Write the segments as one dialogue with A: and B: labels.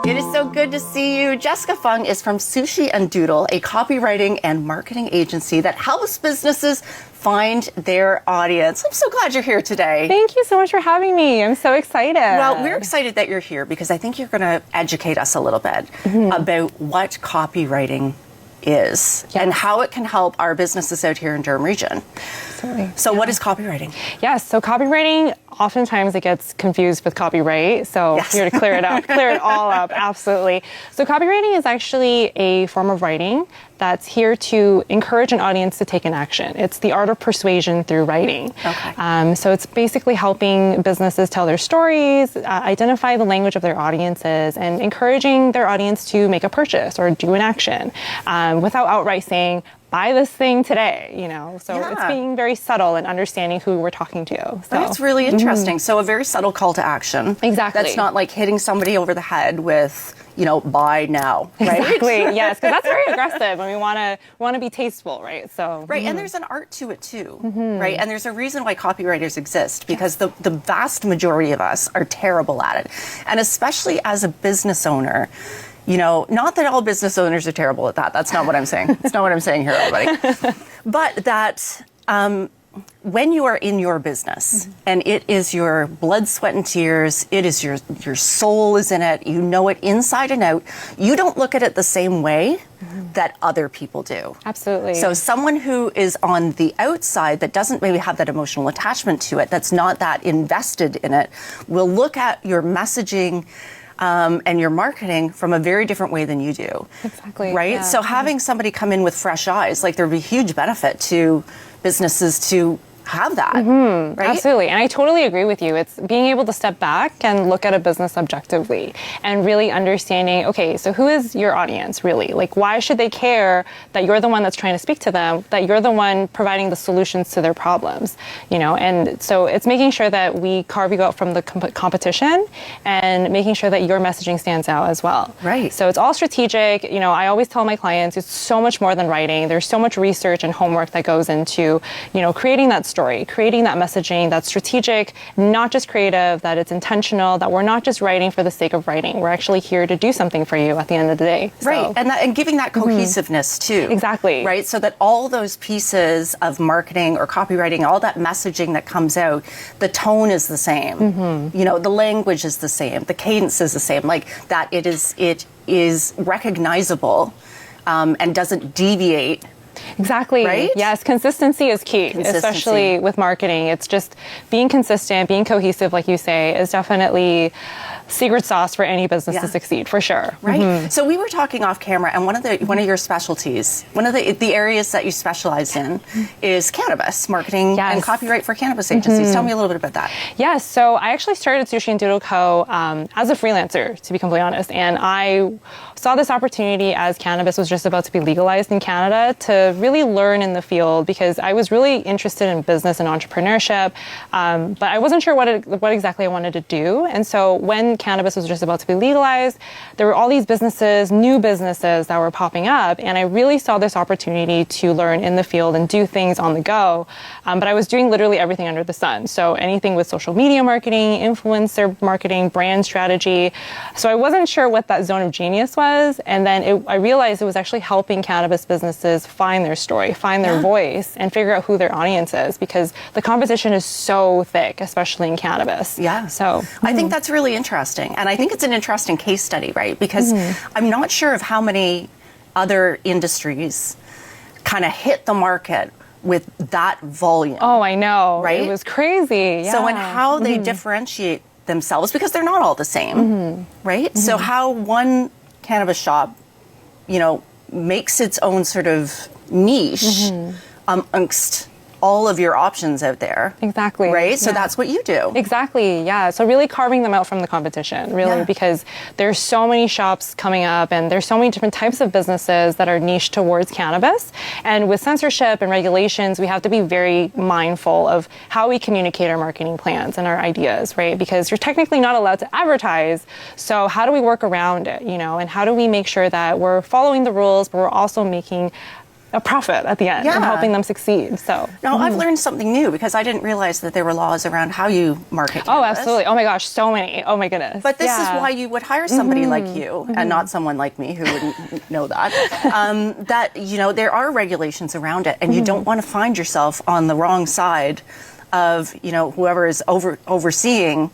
A: It is so good to see you. Jessica Fung is from Sushi and Doodle, a copywriting and marketing agency that helps businesses find their audience. I'm so glad you're here today.
B: Thank you so much for having me. I'm so excited.
A: Well, we're excited that you're here because I think you're going to educate us a little bit about what copywriting is and how it can help our businesses out here in Durham region.
B: Absolutely.
A: So what is copywriting?
B: Yes, so copywriting, oftentimes it gets confused with copyright. So here to clear it up, clear it all up, absolutely. So copywriting is actually a form of writing that's here to encourage an audience to take an action. It's the art of persuasion through writing.
A: Okay.
B: So it's basically helping businesses tell their stories, identify the language of their audiences, and encouraging their audience to make a purchase or do an action without outright saying, buy this thing today, you know. So it's being very subtle and understanding who we're talking to. So
A: that's really interesting. So a very subtle call to action.
B: Exactly.
A: That's not like hitting somebody over the head with, you know, buy now, right?
B: Exactly. Yes, because that's very aggressive, and we want to be tasteful, right? So
A: and there's an art to it too, right? And there's a reason why copywriters exist because the vast majority of us are terrible at it, and especially as a business owner. You know, not that all business owners are terrible at that. That's not what I'm saying. That's not what I'm saying here, everybody. But that when you are in your business and it is your blood, sweat, and tears, it is your soul is in it, you know it inside and out, you don't look at it the same way that other people do.
B: Absolutely.
A: So someone who is on the outside that doesn't maybe have that emotional attachment to it, that's not that invested in it, will look at your messaging and your marketing from a very different way than you do.
B: Exactly.
A: Right?
B: Yeah.
A: So having somebody come in with fresh eyes, like there'd be huge benefit to businesses to have that, right?
B: Absolutely. And I totally agree with you. It's being able to step back and look at a business objectively and really understanding, okay, so who is your audience really? Like, why should they care that you're the one that's trying to speak to them, that you're the one providing the solutions to their problems, you know? And so it's making sure that we carve you out from the competition and making sure that your messaging stands out as well.
A: Right.
B: So it's all strategic. You know, I always tell my clients it's so much more than writing. There's so much research and homework that goes into, you know, creating that story, creating that messaging that's strategic, not just creative, that it's intentional, that we're not just writing for the sake of writing. We're actually here to do something for you at the end of the day.
A: Right, and giving that cohesiveness too.
B: Exactly.
A: Right, so that all those pieces of marketing or copywriting, all that messaging that comes out, the tone is the same. You know, the language is the same, the cadence is the same, like that it is recognizable and doesn't deviate.
B: Exactly.
A: Right?
B: Yes, consistency is key, especially with marketing. It's just being consistent, being cohesive, like you say, is definitely secret sauce for any business to succeed, for sure.
A: Right. So we were talking off camera, and one of your specialties, one of the areas that you specialize in, is cannabis marketing and copyright for cannabis agencies. Tell me a little bit about that.
B: Yes. So I actually started Sushi and Doodle Co. As a freelancer, to be completely honest, and I saw this opportunity as cannabis was just about to be legalized in Canada to really learn in the field because I was really interested in business and entrepreneurship, but I wasn't sure what exactly I wanted to do. And so when cannabis was just about to be legalized, there were all these businesses, new businesses that were popping up, and I really saw this opportunity to learn in the field and do things on the go. But I was doing literally everything under the sun. So anything with social media marketing, influencer marketing, brand strategy. So I wasn't sure what that zone of genius was. And then I realized it was actually helping cannabis businesses find their story, find their voice, and figure out who their audience is because the competition is so thick, especially in cannabis.
A: Yeah.
B: So
A: I think that's really interesting. And I think it's an interesting case study, right? Because I'm not sure of how many other industries kind of hit the market with that volume.
B: Oh, I know.
A: Right?
B: It was crazy. Yeah.
A: So and how they differentiate themselves, because they're not all the same, right? So how one cannabis shop, you know, makes its own sort of niche amongst all of your options out there.
B: Exactly.
A: Right? So that's what you do.
B: Exactly. Yeah. So really carving them out from the competition, really, because there's so many shops coming up and there's so many different types of businesses that are niche towards cannabis. And with censorship and regulations, we have to be very mindful of how we communicate our marketing plans and our ideas, right? Because you're technically not allowed to advertise. So how do we work around it, you know, and how do we make sure that we're following the rules, but we're also making a profit at the end and helping them succeed. So
A: now I've learned something new because I didn't realize that there were laws around how you market cannabis.
B: Oh, absolutely. Oh my gosh, so many. Oh my goodness.
A: But this is why you would hire somebody like you and not someone like me who wouldn't know that. That, you know, there are regulations around it, and you don't want to find yourself on the wrong side of, you know, whoever is overseeing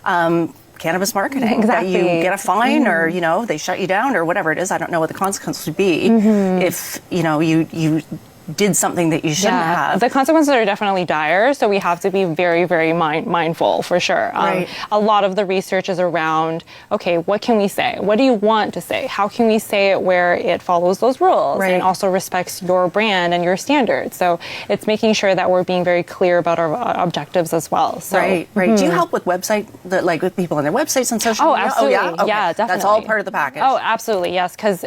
A: cannabis marketing.
B: Exactly.
A: That you get a fine or, you know, they shut you down or whatever it is. I don't know what the consequences would be if, you know, you did something that you shouldn't have.
B: The consequences are definitely dire, so we have to be very, very mindful for sure.
A: Right.
B: A lot of the research is around, okay, what can we say? What do you want to say? How can we say it where it follows those rules and also respects your brand and your standards? So it's making sure that we're being very clear about our objectives as well. So,
A: Right. Do you help with like with people on their websites and social media?
B: Absolutely.
A: Oh, yeah? Okay.
B: Yeah, definitely.
A: That's all part of the package.
B: Oh, absolutely, yes, because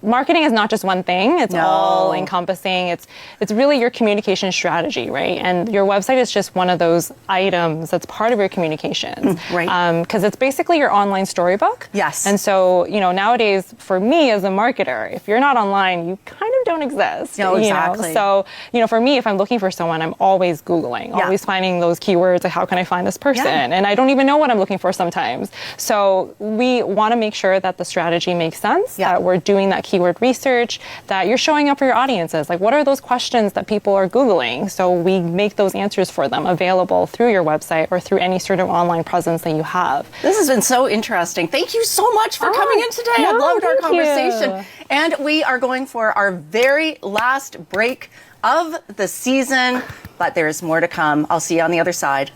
B: marketing is not just one thing. It's all encompassing. It's really your communication strategy, right? And your website is just one of those items that's part of your communications.
A: Right.
B: Because it's basically your online storybook.
A: Yes.
B: And so, you know, nowadays, for me as a marketer, if you're not online, you kind of don't exist.
A: No, exactly.
B: You know? So, you know, for me, if I'm looking for someone, I'm always Googling, always finding those keywords, like how can I find this person? And I don't even know what I'm looking for sometimes. So we want to make sure that the strategy makes sense, that we're doing that keyword research, that you're showing up for your audiences. Like, what are those questions that people are Googling? So we make those answers for them available through your website or through any sort of online presence that you have.
A: This has been so interesting. Thank you so much for coming in today. I loved our conversation. And we are going for our very last break of the season, but there's more to come. I'll see you on the other side.